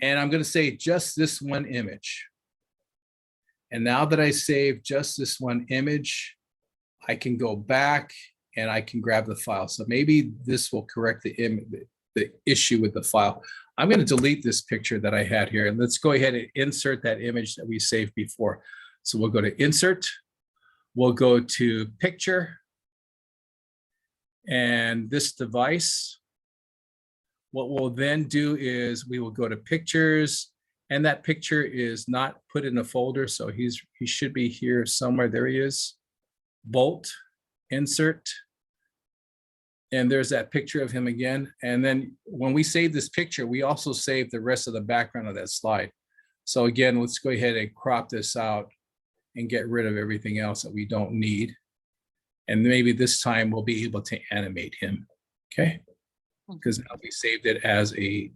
B: And I'm going to say just this one image. And now that I save just this one image, I can go back and I can grab the file. So maybe this will correct the issue with the file. I'm going to delete this picture that I had here, and let's go ahead and insert that image that we saved before. So we'll go to insert, we'll go to picture, and this device. What we'll then do is we will go to pictures, and that picture is not put in a folder, so he should be here somewhere. There he is. Bolt, insert, and there's that picture of him again. And then when we save this picture, we also save the rest of the background of that slide. So again, let's go ahead and crop this out and get rid of everything else that we don't need. And maybe this time we'll be able to animate him, okay? Because now we saved it as a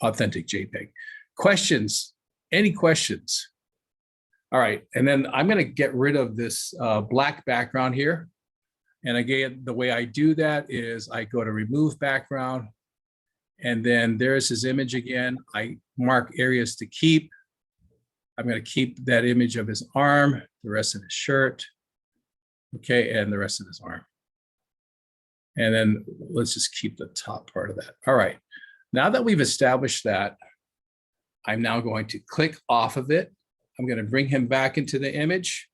B: authentic JPEG. Questions? Any questions? All right, and then I'm gonna get rid of this black background here. And again, the way I do that is I go to remove background, and then there's his image again. I mark areas to keep. I'm gonna keep that image of his arm, the rest of his shirt, okay, and the rest of his arm. And then let's just keep the top part of that. All right, now that we've established that, I'm now going to click off of it. I'm going to bring him back into the image,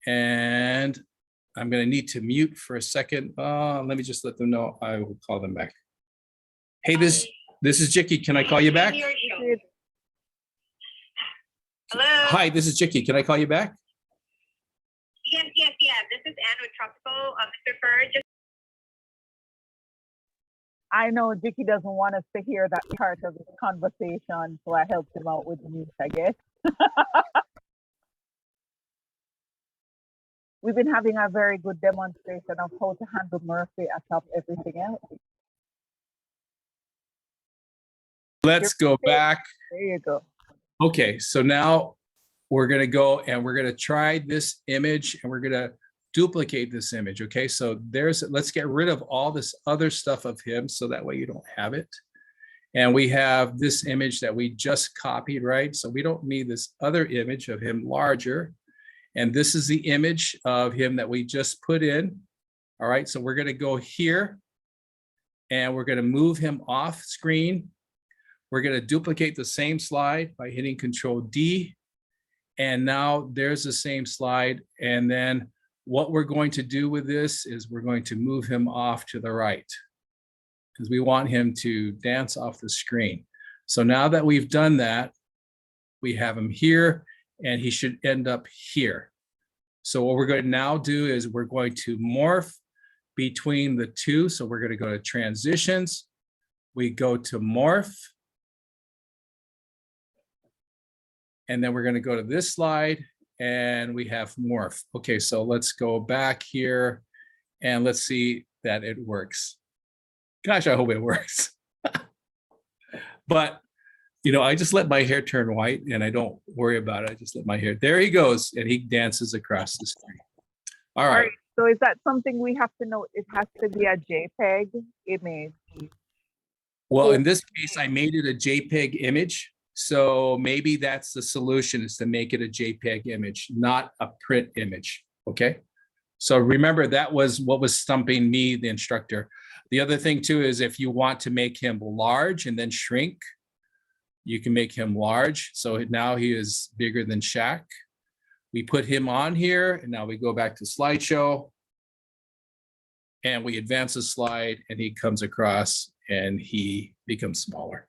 B: and I'm going to need to mute for a second. Let me just let them know I will call them back. Hey, this is Jicky. Can I call you back?
F: Hello.
B: Hi, this is Jicky. Can I call you back?
F: Yes. This is Anne with Tropical. Mr. Fur, just
A: I know Dicky doesn't want us to hear that part of the conversation, so I helped him out with the mute, I guess. We've been having a very good demonstration of how to handle Murphy atop everything else.
B: Let's go back.
A: There you go.
B: Okay, so now we're going to go and we're going to try this image, and we're going to duplicate this image. Okay, so let's get rid of all this other stuff of him so that way you don't have it. And we have this image that we just copied, right? So we don't need this other image of him larger. And this is the image of him that we just put in. All right, so we're going to go here and we're going to move him off screen. We're going to duplicate the same slide by hitting Control D. And now there's the same slide. And then what we're going to do with this is we're going to move him off to the right because we want him to dance off the screen. So now that we've done that, we have him here and he should end up here. So what we're going to now do is we're going to morph between the two. So we're going to go to transitions. We go to morph. And then we're going to go to this slide and we have morph. Okay, so let's go back here and let's see that it works. Gosh, I hope it works. But, you know, I just let my hair turn white and I don't worry about it. I just let my hair, there he goes, and he dances across the screen. All right.
A: So is that something we have to note? It has to be a JPEG image.
B: Well, in this case, I made it a JPEG image. So maybe that's the solution, is to make it a JPEG image, not a print image, okay? So remember, that was what was stumping me, the instructor. The other thing too is if you want to make him large and then shrink, you can make him large. So now he is bigger than Shaq. We put him on here and now we go back to slideshow and we advance the slide and he comes across and he becomes smaller.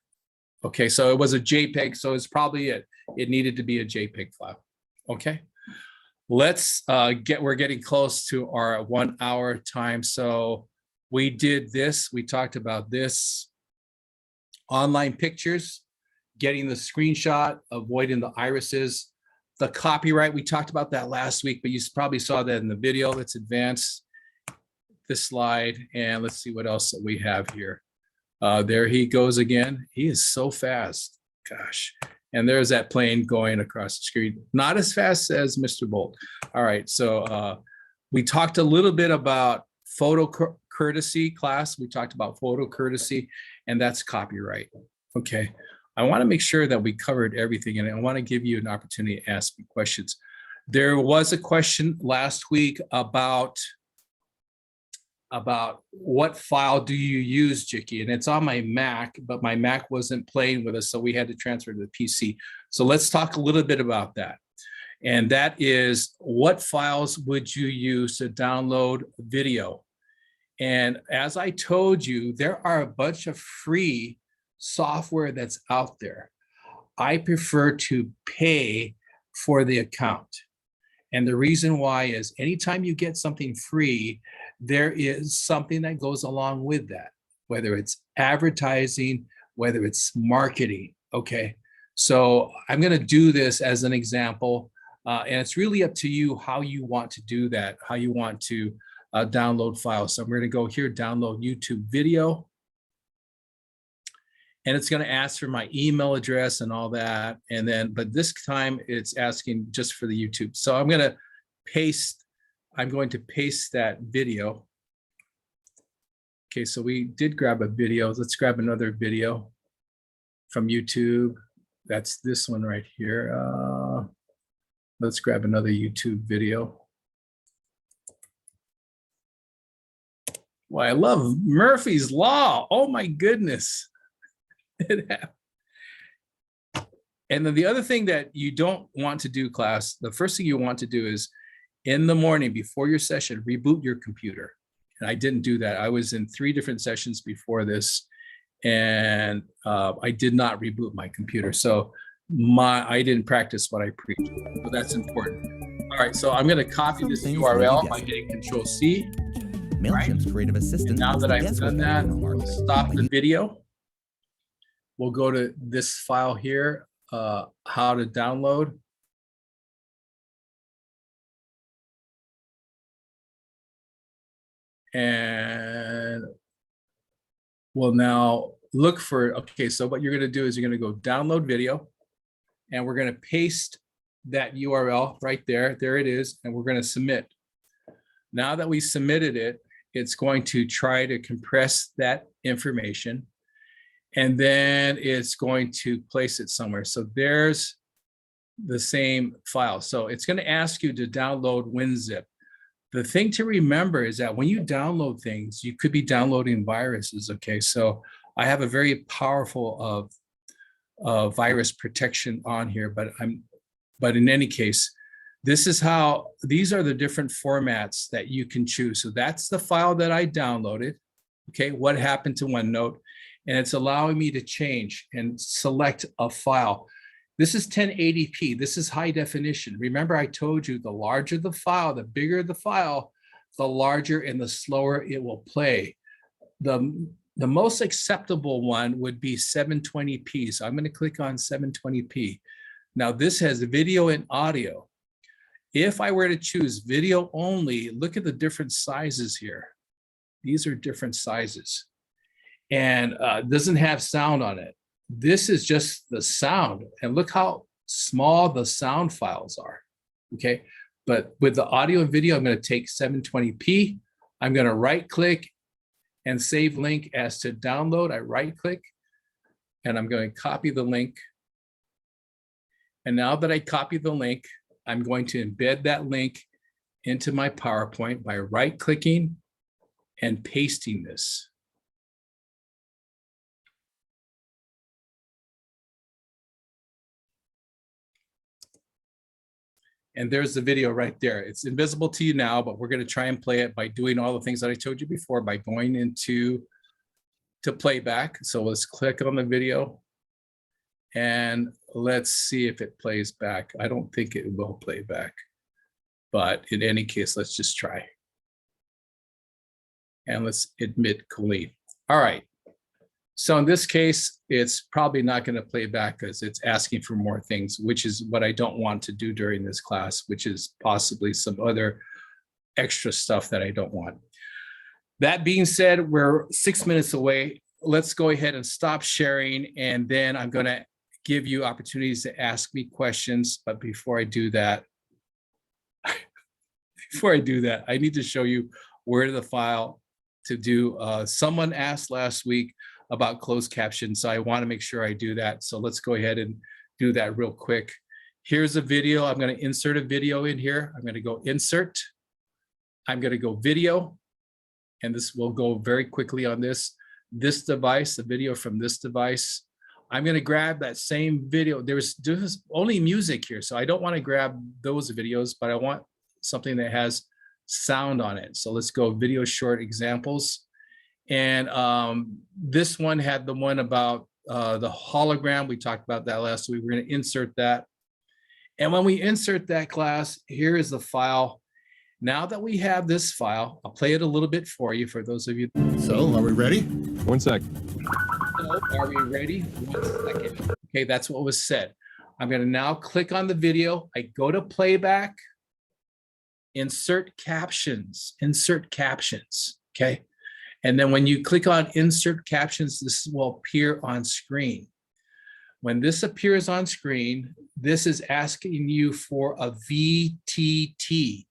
B: Okay, so it was a JPEG, so it's probably it needed to be a JPEG file. Okay, let's we're getting close to our 1 hour time. So we did this, we talked about this, online pictures, getting the screenshot, avoiding the irises, the copyright. We talked about that last week, but you probably saw that in the video. Let's advance this slide and let's see what else that we have here. There he goes again. He is so fast, gosh. And there's that plane going across the screen. Not as fast as Mr. Bolt. All right, so we talked a little bit about photo courtesy class. We talked about photo courtesy, and that's copyright. Okay, I want to make sure that we covered everything, and I want to give you an opportunity to ask me questions. There was a question last week about what file do you use, Jicky? And it's on my Mac, but my Mac wasn't playing with us, so we had to transfer to the PC. So let's talk a little bit about that. And that is, what files would you use to download video? And as I told you, there are a bunch of free software that's out there. I prefer to pay for the account. And the reason why is anytime you get something free, there is something that goes along with that, whether it's advertising, whether it's marketing, okay? So I'm gonna do this as an example, and it's really up to you how you want to do that, how you want to download files. So I'm gonna go here, download YouTube video. And it's going to ask for my email address and all that. And then, but this time it's asking just for the YouTube. So I'm going to paste that video. Okay, so we did grab a video. Let's grab another video from YouTube. That's this one right here. Let's grab another YouTube video. Well, I love Murphy's Law. Oh my goodness. And then the other thing that you don't want to do, class, the first thing you want to do is in the morning before your session, reboot your computer. And I didn't do that. I was in 3 different sessions before this, and I did not reboot my computer. So I didn't practice what I preached. So that's important. All right, so I'm going to copy this URL by hitting Control C.
G: MailChimp's creative assistant.
B: And now that I've done that, we'll stop the video. We'll go to this file here, how to download. And we'll now look for, okay, so what you're gonna do is you're gonna go download video, and we're gonna paste that URL right there. There it is, and we're gonna submit. Now that we submitted it, it's going to try to compress that information, and then it's going to place it somewhere. So there's the same file. So it's going to ask you to download WinZip. The thing to remember is that when you download things, you could be downloading viruses, okay? So I have a very powerful virus protection on here, but in any case, these are the different formats that you can choose. So that's the file that I downloaded, okay? What happened to OneNote? And it's allowing me to change and select a file. This is 1080p. This is high definition. Remember, I told you the larger the file, the bigger the file, the larger and the slower it will play. The most acceptable one would be 720p. So I'm going to click on 720p. Now this has video and audio. If I were to choose video only, look at the different sizes here. These are different sizes. And doesn't have sound on it. This is just the sound, and look how small the sound files are, okay? But with the audio and video, I'm gonna take 720p. I'm gonna right click and save link as to download. I right click, and I'm going to copy the link. And now that I copy the link, I'm going to embed that link into my PowerPoint by right clicking and pasting this. And there's the video right there. It's invisible to you now, but we're going to try and play it by doing all the things that I told you before, by going into playback. So let's click on the video and let's see if it plays back. I don't think it will play back. But in any case, let's just try. And let's admit Colleen. All right. So in this case, it's probably not going to play back because it's asking for more things, which is what I don't want to do during this class, which is possibly some other extra stuff that I don't want. That being said, we're 6 minutes away. Let's go ahead and stop sharing, and then I'm going to give you opportunities to ask me questions. But before I do that, I need to show you where to the file to do. Someone asked last week about closed captions, so I want to make sure I do that. So let's go ahead and do that real quick. Here's a video. I'm going to insert a video in here. I'm going to go insert. I'm going to go video, and this will go very quickly on this device, the video from this device. I'm going to grab that same video. There's only music here, so I don't want to grab those videos, but I want something that has sound on it. So let's go video short examples. And this one had the one about the hologram. We talked about that last week. We're going to insert that. And when we insert that, class, here is the file. Now that we have this file, I'll play it a little bit for you, for those of you.
H: So, are we ready? 1 sec.
B: So, are we ready? 1 second. Okay, that's what was said. I'm going to now click on the video. I go to playback, insert captions, okay? And then when you click on insert captions, this will appear on screen. When this appears on screen, this is asking you for a VTT.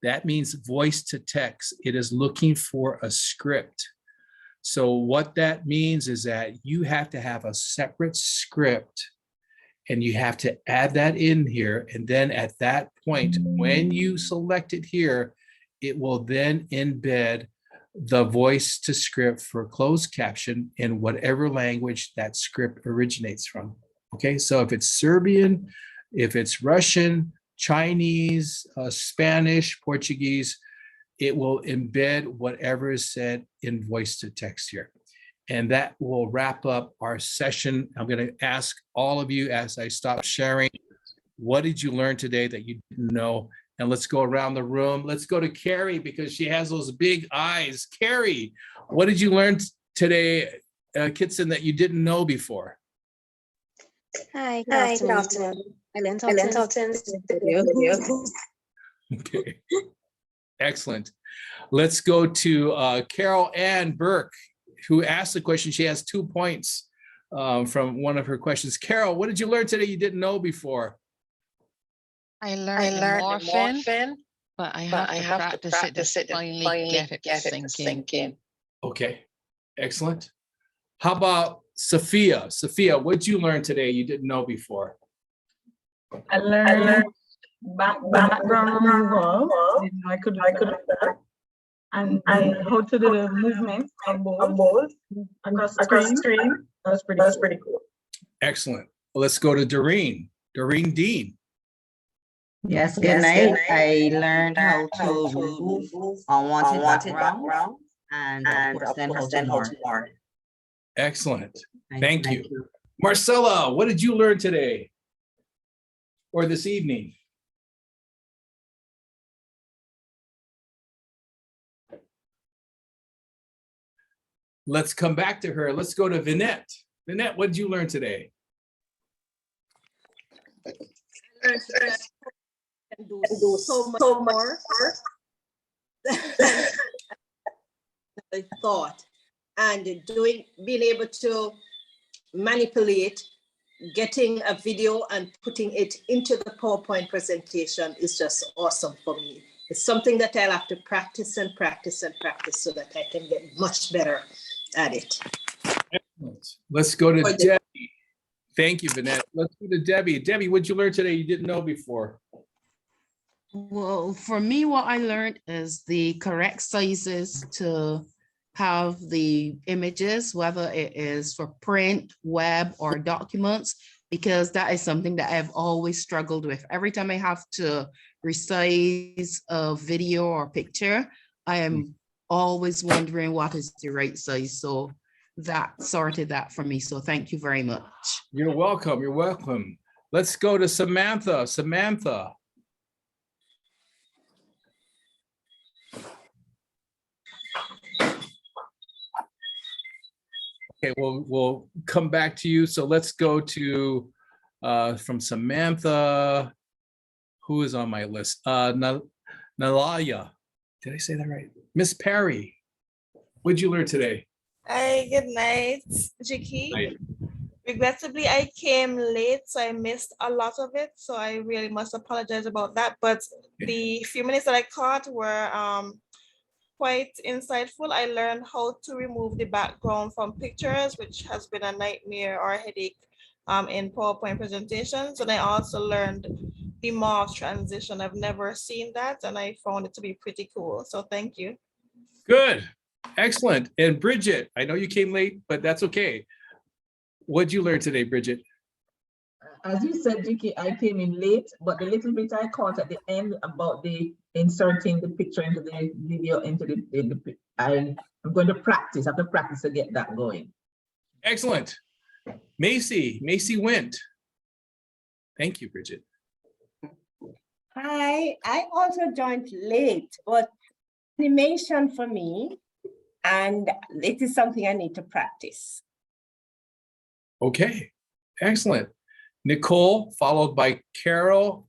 B: That means voice to text. It is looking for a script. So what that means is that you have to have a separate script, and you have to add that in here. And then at that point, when you select it here, it will then embed the voice to script for closed caption in whatever language that script originates from. Okay, so if it's Serbian, if it's Russian, Chinese, Spanish, Portuguese, it will embed whatever is said in voice to text here. And that will wrap up our session. I'm going to ask all of you as I stop sharing, what did you learn today that you didn't know? And let's go around the room. Let's go to Carrie because she has those big eyes. Carrie, what did you learn today, Kitson, that you didn't know before?
I: Hi, good afternoon. I learned how to video.
B: Okay, excellent. Let's go to Carol Ann Burke, who asked the question. She has 2 points from one of her questions. Carol, what did you learn today you didn't know before?
E: I learned morphin, but I have to practice it to finally get it to sink in.
B: Okay, excellent. How about Sophia? Sophia, what did you learn today you didn't know before?
J: I learned background removal. I could do that. And how to do the movement of both across the screen. That's pretty cool.
B: Excellent. Well, let's go to Doreen. Doreen Dean.
K: Yes, good night. I learned how to remove unwanted background and of course then how to mark.
B: Excellent. Thank you. Marcella, what did you learn today or this evening? Let's come back to her. Let's go to Vinette. Vinette, what did you learn today?
D: Do so much more I thought, and being able to manipulate, getting a video and putting it into the PowerPoint presentation is just awesome for me. It's something that I'll have to practice and practice and practice so that I can get much better at it.
B: Excellent. Let's go to Debbie. Thank you, Vinette. Let's go to Debbie. Debbie, what did you learn today you didn't know before?
L: Well, for me, what I learned is the correct sizes to have the images, whether it is for print, web, or documents, because that is something that I've always struggled with. Every time I have to resize a video or picture, I am always wondering what is the right size. So that sorted that for me. So thank you very much.
B: You're welcome. You're welcome. Let's go to Samantha. Samantha. Okay, we'll come back to you. So let's go to from Samantha, who is on my list? Nalaya. Did I say that right? Miss Perry, what'd you learn today?
M: Hi, good night, Jiki.
B: Night.
M: Regrettably, I came late, so I missed a lot of it. So I really must apologize about that. But the few minutes that I caught were quite insightful. I learned how to remove the background from pictures, which has been a nightmare or a headache in PowerPoint presentations. And I also learned the morph transition. I've never seen that, and I found it to be pretty cool. So thank you.
B: Good, excellent. And Bridget, I know you came late, but that's okay. What'd you learn today, Bridget?
J: As you said, Vicky, I came in late, but the little bit I caught at the end about the inserting the picture into the video into I'm going to practice. I have to practice to get that going.
B: Excellent. Macy went. Thank you, Bridget.
N: Hi, I also joined late, but animation for me, and it is something I need to practice.
B: Okay, excellent. Nicole, followed by Carol.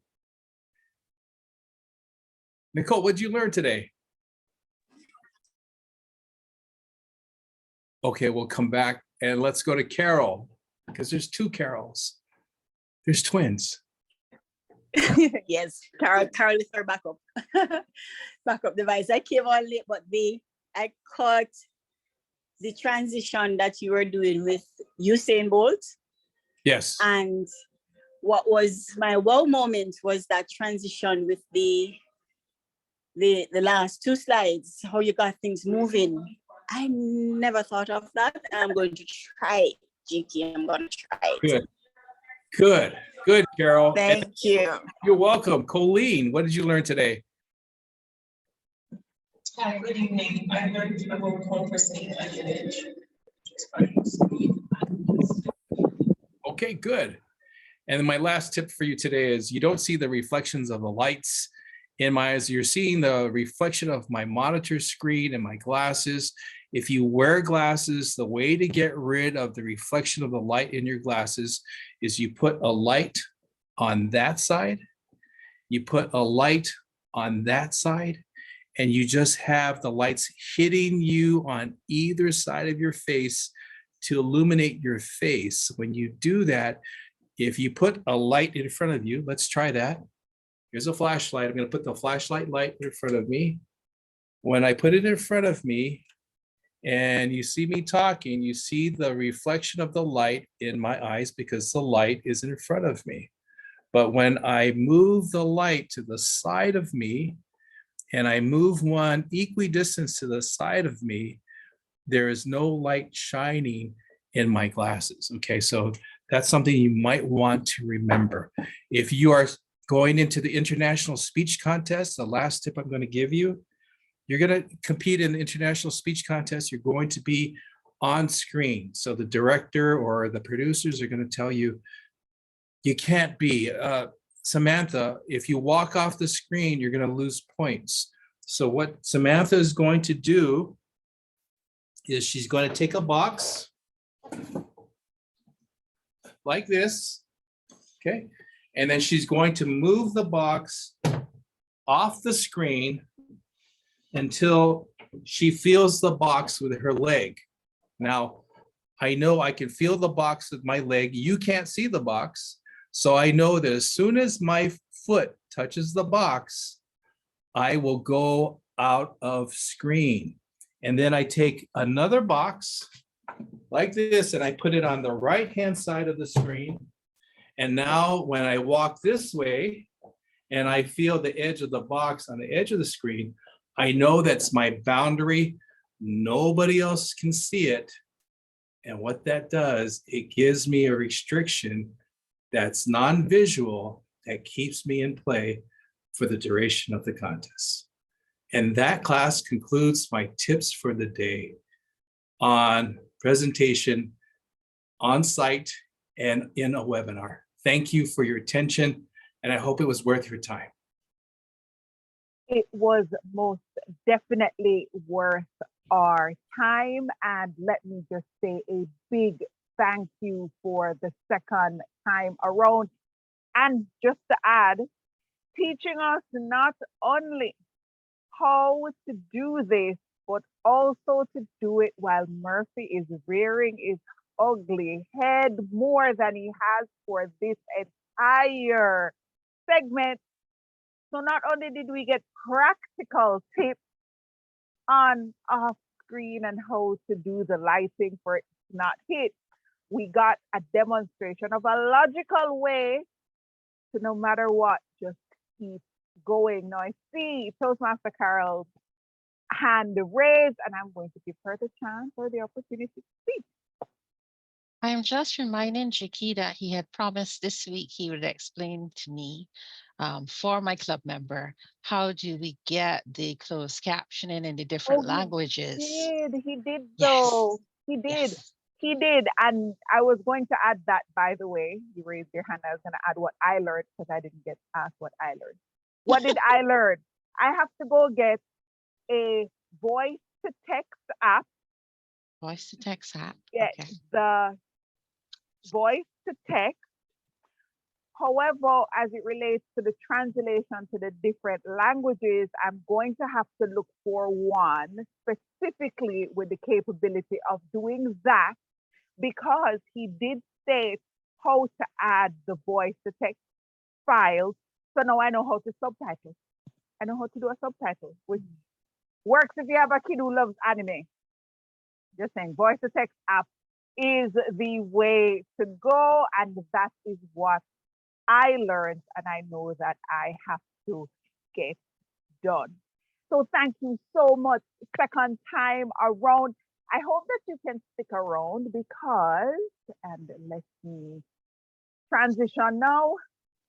B: Nicole, what'd you learn today? Okay, we'll come back and let's go to Carol, because there's two Carols. There's twins.
O: Yes, Carol with her backup backup device. I came on late, but I caught the transition that you were doing with Usain Bolt.
B: Yes.
O: And what was my wow moment was that transition with the last two slides, how you got things moving. I never thought of that. I'm going to try it, GT. I'm going to try it.
B: Good, Carol.
O: Thank you.
B: You're welcome. Colleen, what did you learn today?
P: Hi, good evening. I learned about how to save an image.
B: Okay, good. And then my last tip for you today is you don't see the reflections of the lights in my eyes. You're seeing the reflection of my monitor screen and my glasses. If you wear glasses, the way to get rid of the reflection of the light in your glasses is you put a light on that side, you put a light on that side, and you just have the lights hitting you on either side of your face to illuminate your face. When you do that, if you put a light in front of you, let's try that. Here's a flashlight. I'm going to put the flashlight light in front of me. When I put it in front of me and you see me talking, you see the reflection of the light in my eyes because the light is in front of me. But when I move the light to the side of me and I move one equidistant to the side of me, there is no light shining in my glasses. Okay, so that's something you might want to remember. If you are going into the international speech contest, the last tip I'm going to give you, you're going to compete in the international speech contest, you're going to be on screen. So the director or the producers are going to tell you, you can't be, Samantha, if you walk off the screen, you're going to lose points. So what Samantha is going to do is she's going to take a box like this, okay? And then she's going to move the box off the screen until she feels the box with her leg. Now, I know I can feel the box with my leg. You can't see the box. So I know that as soon as my foot touches the box, I will go out of screen. And then I take another box like this and I put it on the right-hand side of the screen. And now when I walk this way and I feel the edge of the box on the edge of the screen, I know that's my boundary. Nobody else can see it. And what that does, it gives me a restriction that's non-visual that keeps me in play for the duration of the contest. And that class concludes my tips for the day on presentation, on site, and in a webinar. Thank you for your attention, and I hope it was worth your time.
A: It was most definitely worth our time. And let me just say a big thank you for the second time around. And just to add, teaching us not only how to do this, but also to do it while Murphy is rearing his ugly head more than he has for this entire segment. So not only did we get practical tips on off screen and how to do the lighting for it to not hit, we got a demonstration of a logical way to, no matter what, just keep going. Now I see Toastmaster Carol's hand raised, and I'm going to give her the chance or the opportunity to speak.
E: I'm just reminding Jackie that he had promised this week he would explain to me for my club member, how do we get the closed captioning in the different languages?
A: He did
E: Yes.
A: though. He did.
E: Yes.
A: He did. And I was going to add that, by the way. You raised your hand. I was going to add what I learned because I didn't get asked what I learned. What did I learn? I have to go get a voice to text app.
E: Voice to text app.
A: Get
E: Okay.
A: the voice to text. However, as it relates to the translation to the different languages, I'm going to have to look for one specifically with the capability of doing that, because he did state how to add the voice to text files. So now I know how to subtitle. I know how to do a subtitle, which works if you have a kid who loves anime. Just saying, voice to text app is the way to go, and that is what I learned, and I know that I have to get done. So thank you so much. Second time around. I hope that you can stick around because, and let me transition now.